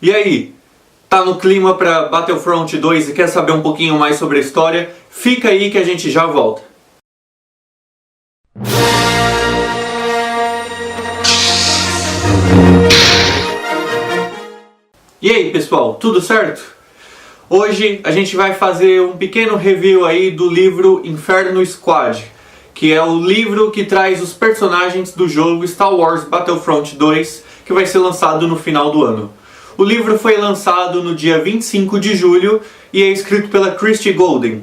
E aí, tá no clima para Battlefront 2 e quer saber um pouquinho mais sobre a história? Fica aí que a gente já volta. E aí pessoal, tudo certo? Hoje a gente vai fazer um pequeno review aí do livro Inferno Squad, que é o livro que traz os personagens do jogo Star Wars Battlefront 2, que vai ser lançado no final do ano. O livro foi lançado no dia 25 de julho e é escrito pela Christie Golden.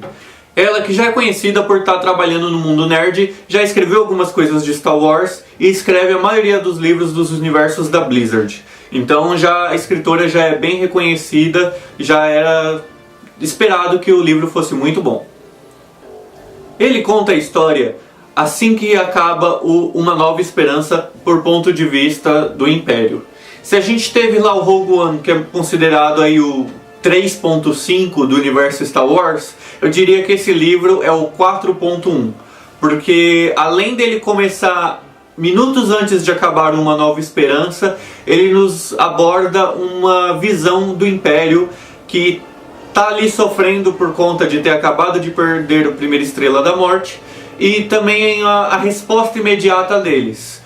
Ela, que já é conhecida por estar trabalhando no mundo nerd, já escreveu algumas coisas de Star Wars e escreve a maioria dos livros dos universos da Blizzard. Então a escritora já é bem reconhecida, já era esperado que o livro fosse muito bom. Ele conta a história assim que acaba Uma Nova Esperança por ponto de vista do Império. Se a gente teve lá o Rogue One, que é considerado aí o 3.5 do universo Star Wars, eu diria que esse livro é o 4.1, porque além dele começar minutos antes de acabar Uma Nova Esperança, ele nos aborda uma visão do Império que está ali sofrendo por conta de ter acabado de perder a primeira Estrela da Morte e também a resposta imediata deles.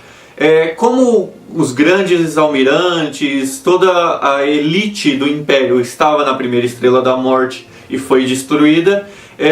Como os grandes almirantes, toda a elite do Império estava na primeira Estrela da Morte e foi destruída,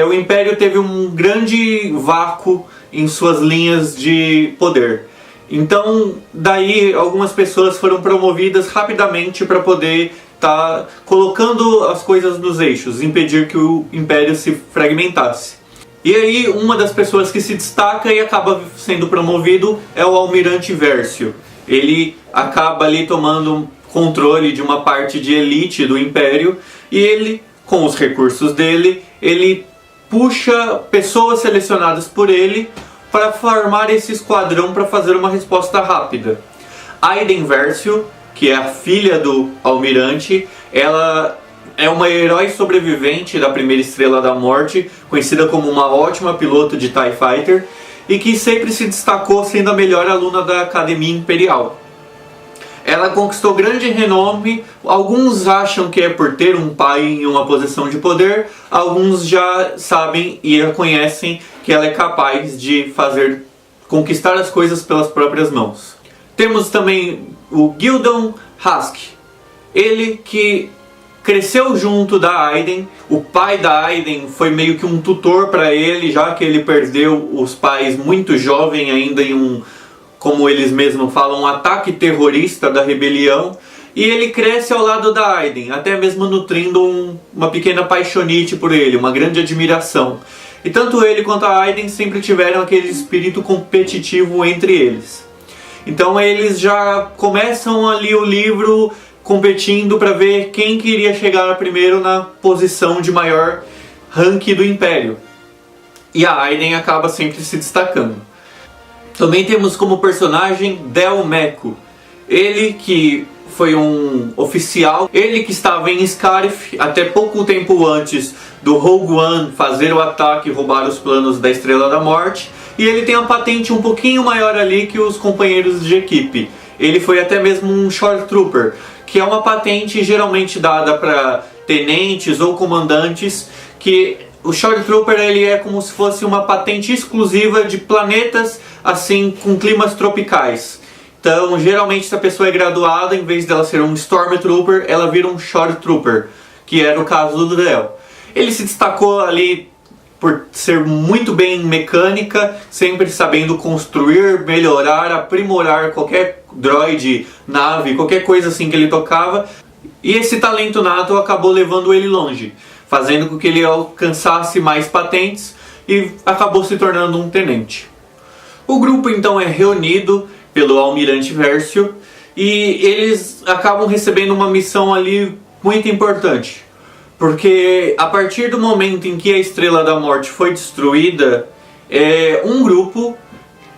o Império teve um grande vácuo em suas linhas de poder. Então, daí algumas pessoas foram promovidas rapidamente para poder estar colocando as coisas nos eixos, impedir que o Império se fragmentasse. E aí, uma das pessoas que se destaca e acaba sendo promovido é o Almirante Versio. Ele acaba ali tomando controle de uma parte de elite do Império e ele, com os recursos dele, ele puxa pessoas selecionadas por ele para formar esse esquadrão para fazer uma resposta rápida. Aiden Versio, que é a filha do Almirante, ela é uma herói sobrevivente da primeira Estrela da Morte, conhecida como uma ótima piloto de TIE Fighter, e que sempre se destacou sendo a melhor aluna da Academia Imperial. Ela conquistou grande renome, alguns acham que é por ter um pai em uma posição de poder, alguns já sabem e reconhecem que ela é capaz de conquistar as coisas pelas próprias mãos. Temos também o Gildon Hask, ele que cresceu junto da Aiden. O pai da Aiden foi meio que um tutor para ele, já que ele perdeu os pais muito jovem ainda em como eles mesmos falam, um ataque terrorista da rebelião. E ele cresce ao lado da Aiden, até mesmo nutrindo uma pequena paixonite por ele, uma grande admiração. E tanto ele quanto a Aiden sempre tiveram aquele espírito competitivo entre eles. Então eles já começam ali o livro competindo para ver quem queria chegar primeiro na posição de maior ranking do Império. E a Aiden acaba sempre se destacando. Também temos como personagem Del Meco. Ele que foi um oficial, ele que estava em Scarif até pouco tempo antes do Rogue One fazer o ataque e roubar os planos da Estrela da Morte. E ele tem uma patente um pouquinho maior ali que os companheiros de equipe. Ele foi até mesmo um Short Trooper, que é uma patente geralmente dada para tenentes ou comandantes, que o Short Trooper ele é como se fosse uma patente exclusiva de planetas assim com climas tropicais. Então, geralmente, se a pessoa é graduada, em vez dela ser um Stormtrooper, ela vira um Short Trooper, que era o caso do Del. Ele se destacou ali por ser muito bem em mecânica, sempre sabendo construir, melhorar, aprimorar qualquer droid, nave, qualquer coisa assim que ele tocava. E esse talento nato acabou levando ele longe, fazendo com que ele alcançasse mais patentes e acabou se tornando um tenente. O grupo então é reunido pelo Almirante Versio e eles acabam recebendo uma missão ali muito importante. Porque a partir do momento em que a Estrela da Morte foi destruída, um grupo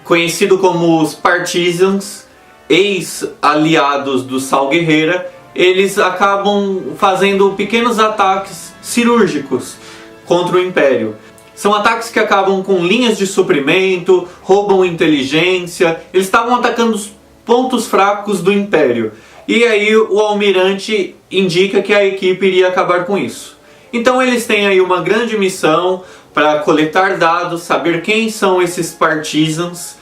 conhecido como os Partisans, ex-aliados do Sal Guerreira, eles acabam fazendo pequenos ataques cirúrgicos contra o Império. São ataques que acabam com linhas de suprimento, roubam inteligência, eles estavam atacando os pontos fracos do Império. E aí o almirante indica que a equipe iria acabar com isso. Então eles têm aí uma grande missão para coletar dados, saber quem são esses partisans,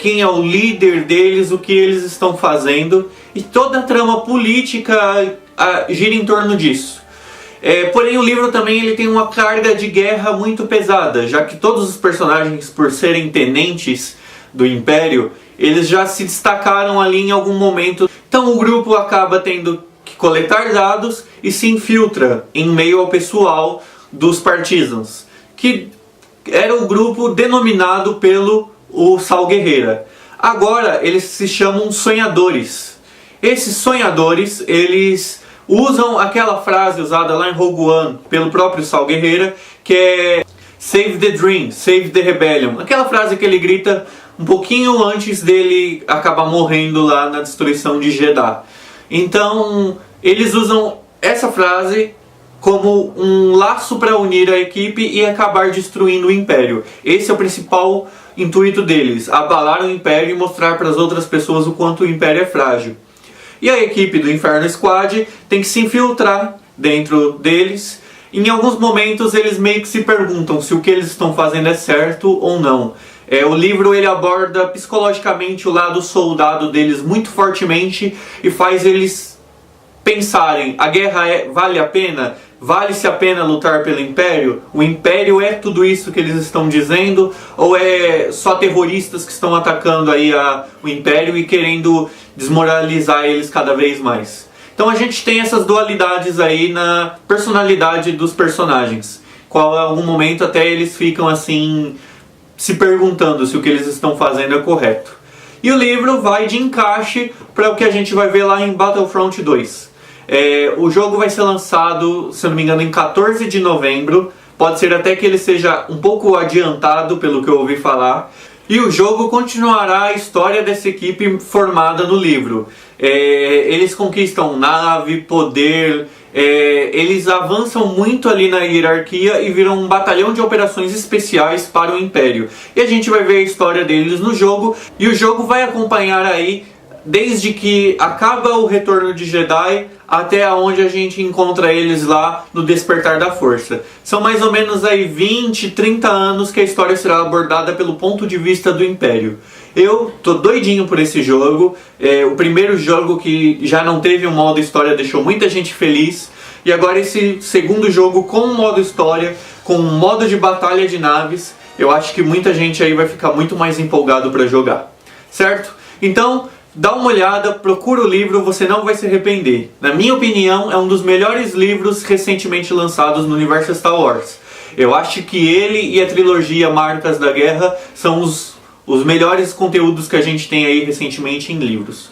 quem é o líder deles, o que eles estão fazendo, e toda a trama política gira em torno disso. Porém o livro também ele tem uma carga de guerra muito pesada, já que todos os personagens, por serem tenentes do Império, eles já se destacaram ali em algum momento. Então o grupo acaba tendo que coletar dados e se infiltra em meio ao pessoal dos Partisans, que era o grupo denominado pelo Saul Guerreira. Agora eles se chamam Sonhadores. Esses Sonhadores, eles usam aquela frase usada lá em Rogue One pelo próprio Saul Guerreira, que é Save the Dream, Save the Rebellion. Aquela frase que ele grita um pouquinho antes dele acabar morrendo lá na destruição de Jeddah. Então, eles usam essa frase como um laço para unir a equipe e acabar destruindo o Império. Esse é o principal intuito deles, abalar o Império e mostrar para as outras pessoas o quanto o Império é frágil. E a equipe do Inferno Squad tem que se infiltrar dentro deles. Em alguns momentos eles meio que se perguntam se o que eles estão fazendo é certo ou não. O livro ele aborda psicologicamente o lado soldado deles muito fortemente e faz eles pensarem: a guerra vale a pena? Vale-se a pena lutar pelo Império? O Império é tudo isso que eles estão dizendo? Ou é só terroristas que estão atacando aí o Império e querendo desmoralizar eles cada vez mais? Então a gente tem essas dualidades aí na personalidade dos personagens. Qual em algum momento até eles ficam assim se perguntando se o que eles estão fazendo é correto. E o livro vai de encaixe para o que a gente vai ver lá em Battlefront 2. O jogo vai ser lançado, se eu não me engano, em 14 de novembro. Pode ser até que ele seja um pouco adiantado pelo que eu ouvi falar. E o jogo continuará a história dessa equipe formada no livro. Eles conquistam nave, poder, eles avançam muito ali na hierarquia e viram um batalhão de operações especiais para o Império. E a gente vai ver a história deles no jogo, e o jogo vai acompanhar aí desde que acaba o Retorno de Jedi até onde a gente encontra eles lá no Despertar da Força. São mais ou menos aí 20, 30 anos que a história será abordada pelo ponto de vista do Império. Eu tô doidinho por esse jogo. O primeiro jogo que já não teve um modo história deixou muita gente feliz. E agora esse segundo jogo com um modo história, com um modo de batalha de naves, eu acho que muita gente aí vai ficar muito mais empolgado para jogar. Certo? Então, dá uma olhada, procura o livro, você não vai se arrepender. Na minha opinião, é um dos melhores livros recentemente lançados no universo Star Wars. Eu acho que ele e a trilogia Marcas da Guerra são os melhores conteúdos que a gente tem aí recentemente em livros.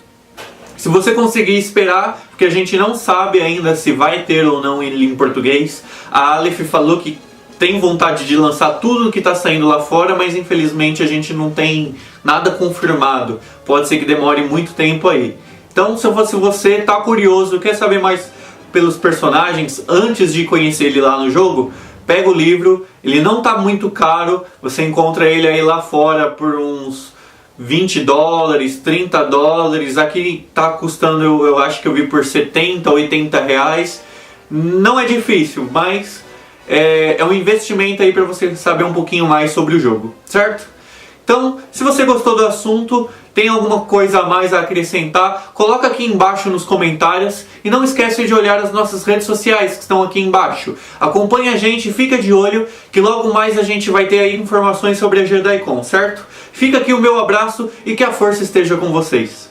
Se você conseguir esperar, porque a gente não sabe ainda se vai ter ou não ele em português, a Aleph falou que tem vontade de lançar tudo que está saindo lá fora, mas infelizmente a gente não tem nada confirmado. Pode ser que demore muito tempo aí. Então, se você está curioso, quer saber mais pelos personagens antes de conhecer ele lá no jogo, pega o livro. Ele não está muito caro, você encontra ele aí lá fora por uns $20, $30. Aqui está custando, eu acho que eu vi por 70, 80 reais. Não é difícil, mas é um investimento aí para você saber um pouquinho mais sobre o jogo, certo? Então, se você gostou do assunto, tem alguma coisa a mais a acrescentar, coloca aqui embaixo nos comentários e não esquece de olhar as nossas redes sociais que estão aqui embaixo. Acompanha a gente, fica de olho que logo mais a gente vai ter aí informações sobre a JediCon, certo? Fica aqui o meu abraço e que a força esteja com vocês.